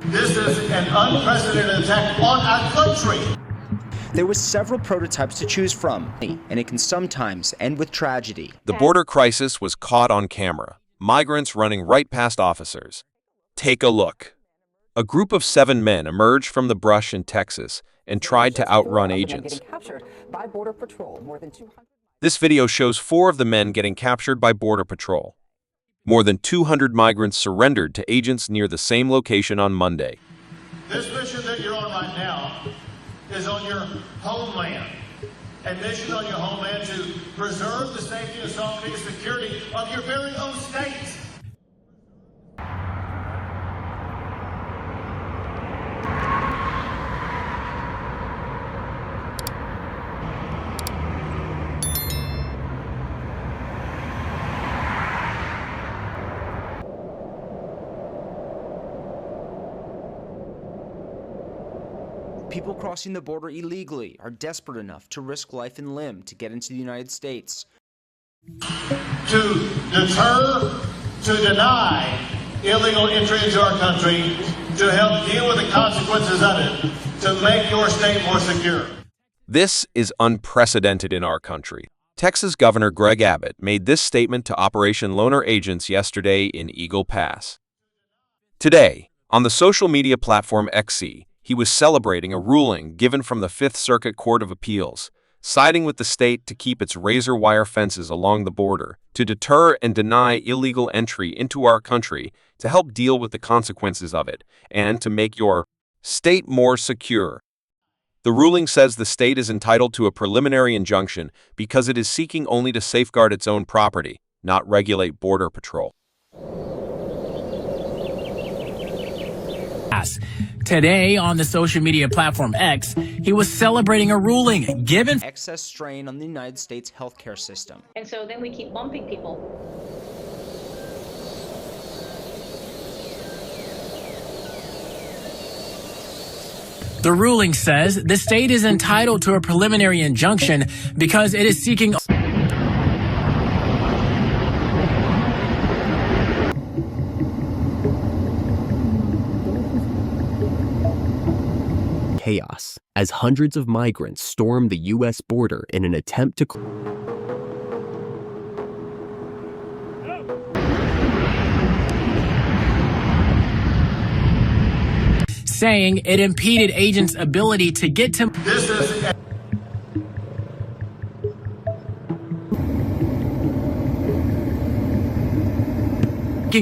This is an unprecedented attack on our country. There were several prototypes to choose from, and it can sometimes end with tragedy. The border crisis was caught on camera. Migrants running right past officers. Take a look. A group of 7 men emerged from the brush in Texas and tried to outrun agents. This video shows 4 of the men getting captured by Border Patrol. More than 200 migrants surrendered to agents near the same location on Monday. This mission that you're on right now is on your homeland. A mission on your homeland to preserve the safety and sovereignty and security of your very own states. People crossing the border illegally are desperate enough to risk life and limb to get into the United States. To deter, to deny illegal entry into our country, to help deal with the consequences of it, to make your state more secure. This is unprecedented in our country. Texas Governor Greg Abbott made this statement to Operation Loner agents yesterday in Eagle Pass. Today, on the social media platform X, he was celebrating a ruling given from the Fifth Circuit Court of Appeals, siding with the state to keep its razor wire fences along the border, to deter and deny illegal entry into our country, to help deal with the consequences of it, and to make your state more secure. The ruling says the state is entitled to a preliminary injunction because it is seeking only to safeguard its own property, not regulate Border Patrol. Today, on the social media platform X, he was celebrating a ruling given Excess strain on the United States healthcare system. And so then we keep bumping people. The ruling says the state is entitled to a preliminary injunction because it is seeking chaos as hundreds of migrants storm the U.S. border in an attempt to saying it impeded agents' ability to get to This is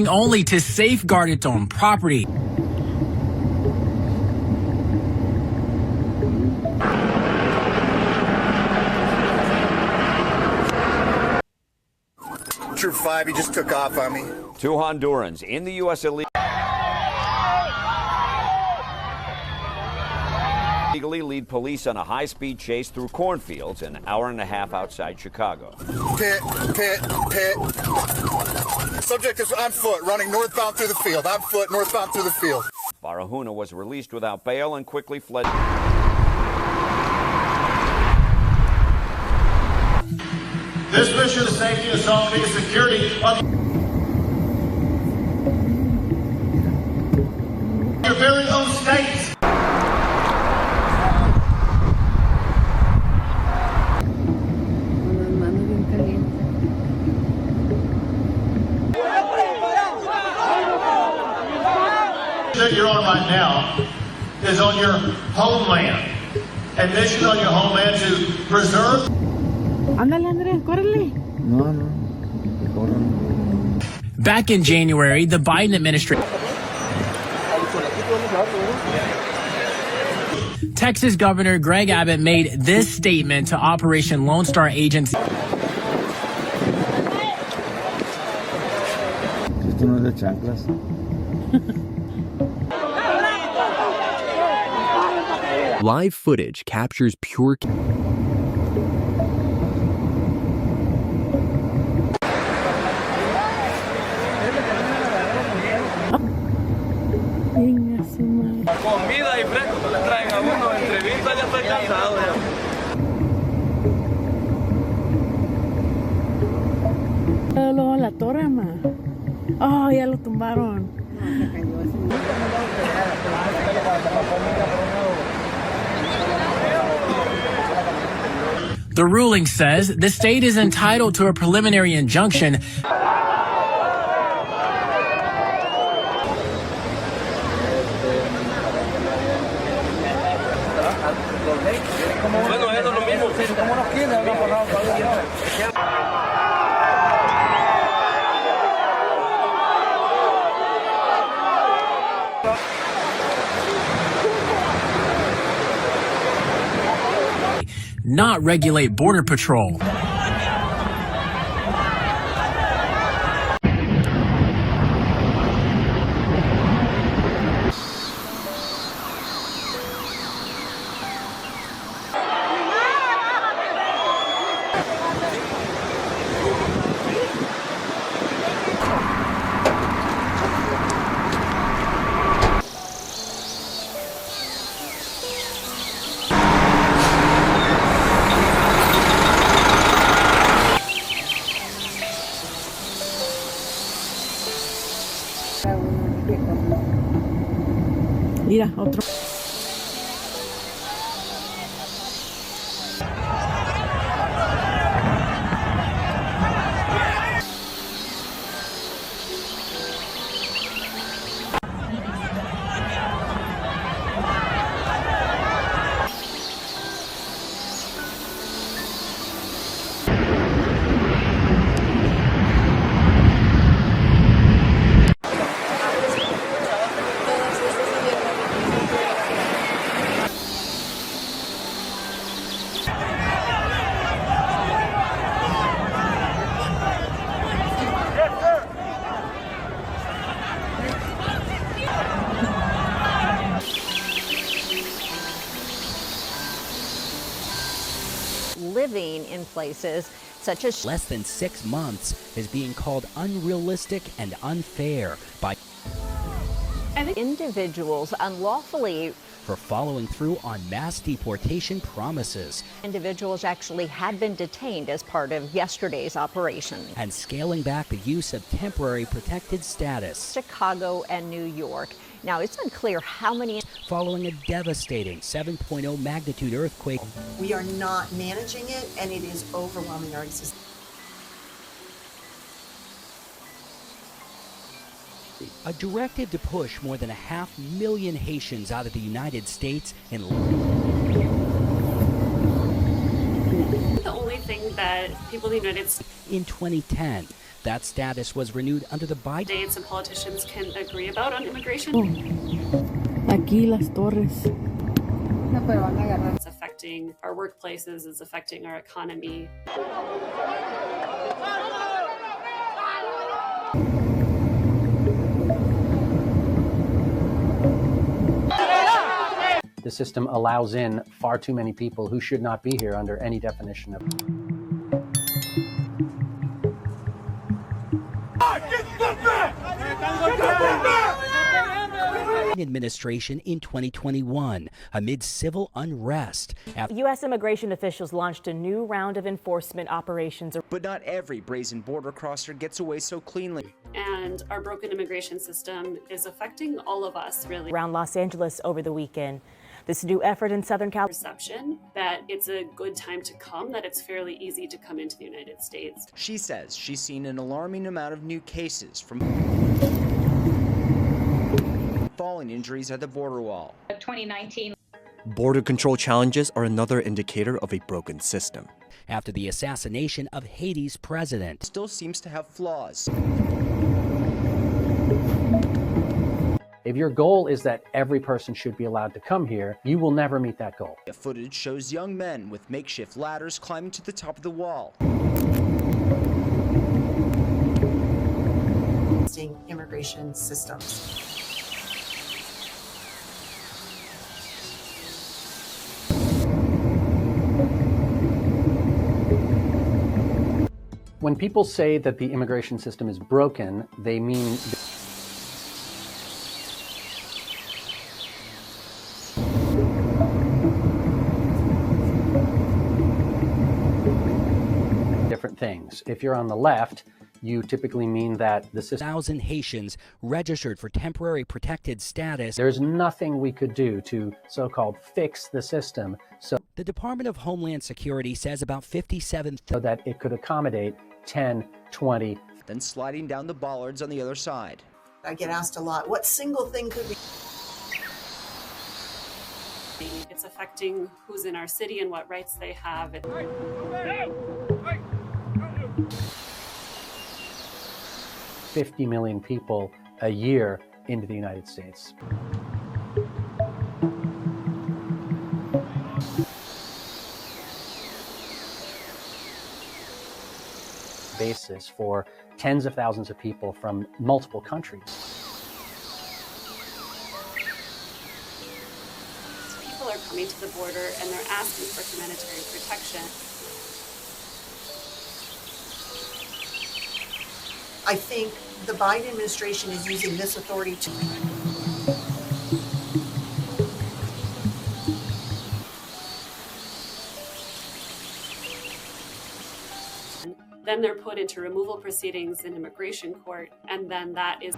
only to safeguard its own property. Troop 5, he just took off on me. 2 Hondurans in the U.S. illegally lead police on a high-speed chase through cornfields an hour and a half outside Chicago. Pit. Subject is on foot, running northbound through the field. On foot, northbound through the field. Barahona was released without bail and quickly fled. this mission is safety and sovereignty and security of your very own states. That you're on right now is on your homeland. A mission on your homeland to preserve. Ándale, Andrés, córrele. No. Back in January, the Biden administration. Texas Governor Greg Abbott made this statement to Operation Lone Star agents. Esto no es de chanclas. live footage captures pure comida y fresco que le traen a uno, entrevista, ya estoy cansado ya. Luego la torre, ma. Oh, ya lo tumbaron. The ruling says the state is entitled to a preliminary injunction. Not regulate Border Patrol. Mira, otro. Living in places such as Less than 6 months is being called unrealistic and unfair by individuals unlawfully. for following through on mass deportation promises Individuals actually had been detained as part of yesterday's operation. and scaling back the use of temporary protected status Chicago and New York. Now, it's unclear how many. following a devastating 7.0 magnitude earthquake. We are not managing it, and it is overwhelming our existence. A directive to push more than 500,000 Haitians out of the United States in The only thing that people in the United States in 2010. That status was renewed under the Biden and politicians can agree about on immigration. Aquí las torres. It's affecting our workplaces, it's affecting our economy. The system allows in far too many people who should not be here under any definition of. administration in 2021 amid civil unrest. U.S. immigration officials launched a new round of enforcement operations. But not every brazen border crosser gets away so cleanly. And our broken immigration system is affecting all of us, really. Around Los Angeles over the weekend. This new effort in Southern California. Perception that it's a good time to come, that it's fairly easy to come into the United States. She says she's seen an alarming amount of new cases from falling injuries at the border wall. 2019. Border control challenges are another indicator of a broken system. After the assassination of Haiti's president, still seems to have flaws. If your goal is that every person should be allowed to come here, you will never meet that goal. The footage shows young men with makeshift ladders climbing to the top of the wall. Immigration systems. When people say that the immigration system is broken, they mean different things. If you're on the left, you typically mean that the system. 1,000 Haitians registered for temporary protected status. There's nothing we could do to so-called fix the system. So The Department of Homeland Security says about 57,000 so that it could accommodate 10, 20. Then sliding down the bollards on the other side. I get asked a lot, what single thing could we... It's affecting who's in our city and what rights they have. 50 million people a year into the United States. Basis for tens of thousands of people from multiple countries. People are coming to the border and they're asking for humanitarian protection. I think the Biden administration is using this authority to... Then they're put into removal proceedings in immigration court, and then that is...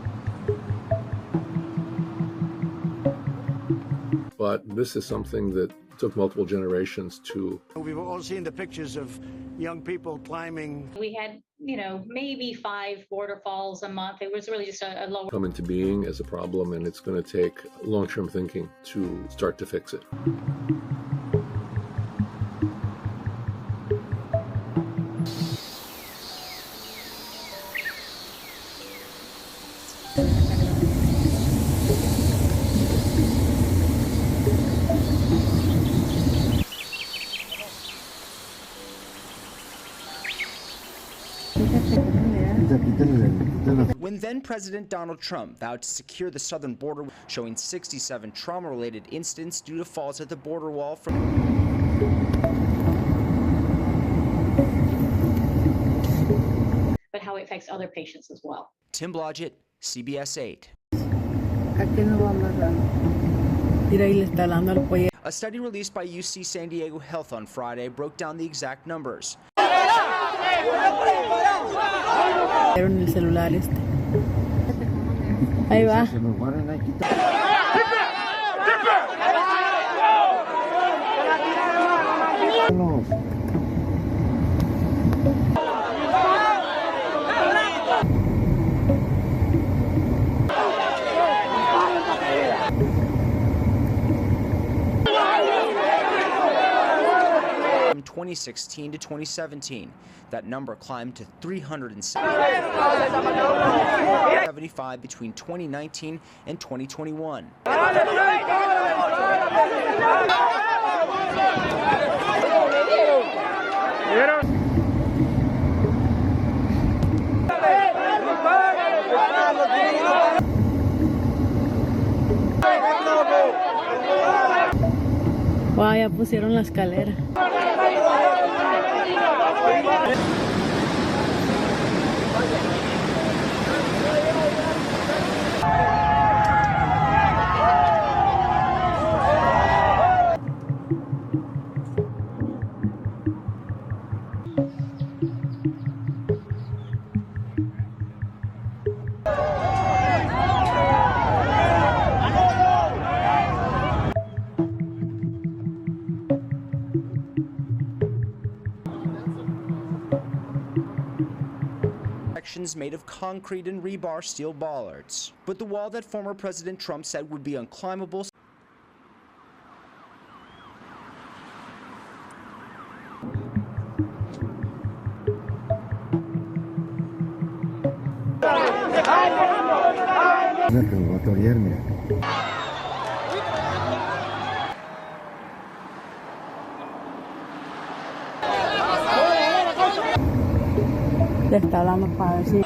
But this is something that took multiple generations to... We've all seen the pictures of young people climbing. We had, maybe 5 border falls a month. It was really just a low... come into being as a problem, and it's going to take long-term thinking to start to fix it. When then-President Donald Trump vowed to secure the southern border, showing 67 trauma-related incidents due to faults at the border wall from... But how it affects other patients as well. Tim Blodgett, CBS 8. A study released by UC San Diego Health on Friday broke down the exact numbers. En el celular este. Ahí va. From 2016 to 2017, that number climbed to 375 between 2019 and 2021. Wow, ya pusieron la escalera. Made of concrete and rebar steel bollards. But the wall that former President Trump said would be unclimbable Le está hablando para decir.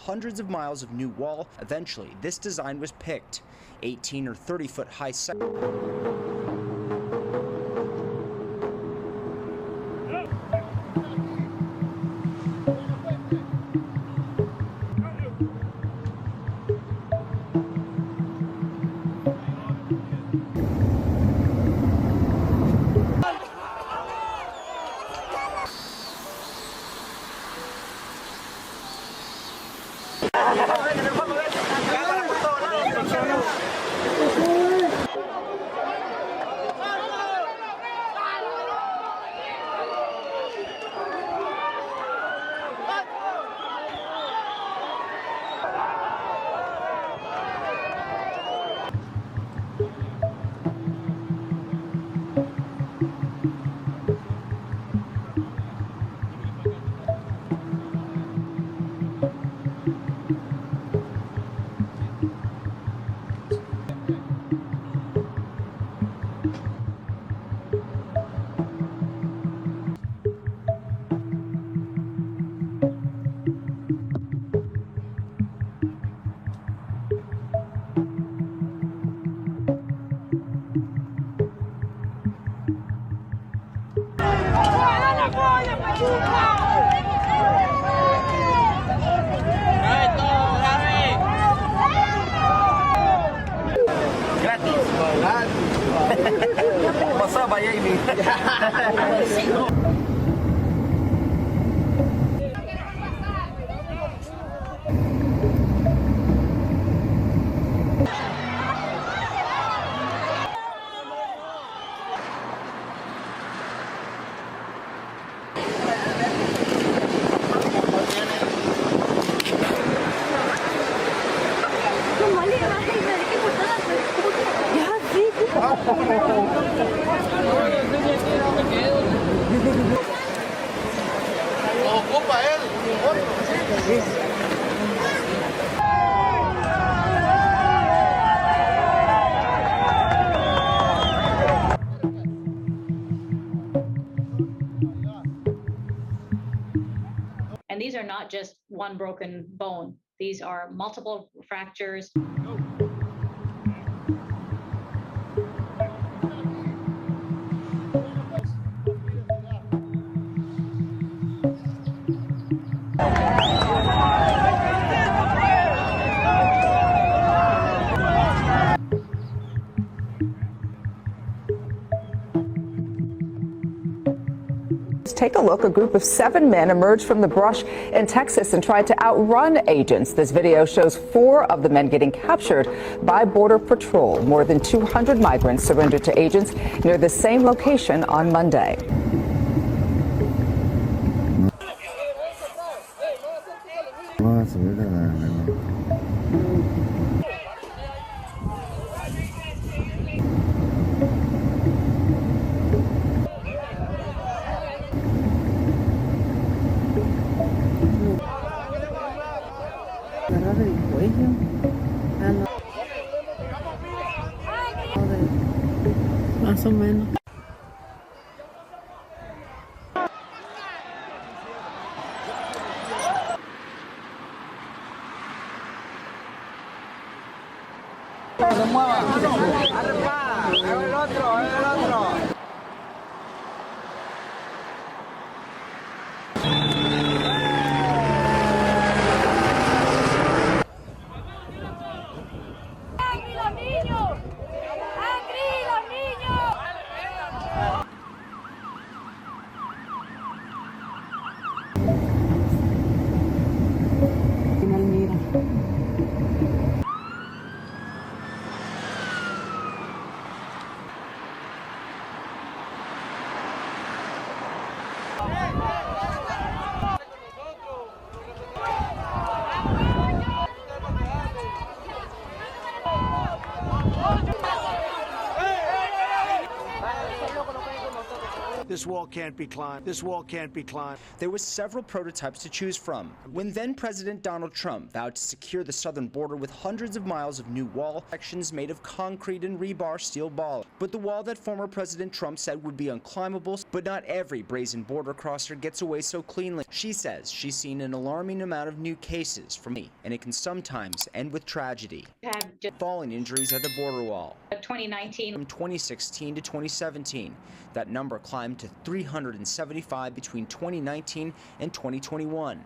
hundreds of miles of new wall. Eventually, this design was picked. 18 or 30-foot high And these are not just one broken bone. These are multiple fractures. Take a look. A group of 7 men emerged from the brush in Texas and tried to outrun agents. This video shows 4 of the men getting captured by Border Patrol. More than 200 migrants surrendered to agents near the same location on Monday. Más o menos. This wall can't be climbed. This wall can't be climbed. There were several prototypes to choose from. When then-President Donald Trump vowed to secure the southern border with hundreds of miles of new wall sections made of concrete and rebar steel bollards. But the wall that former President Trump said would be unclimbable, but not every brazen border crosser gets away so cleanly. She says she's seen an alarming amount of new cases from me, and it can sometimes end with tragedy. Falling injuries at the border wall. 2019. From 2016 to 2017, that number climbed to 375 between 2019 and 2021.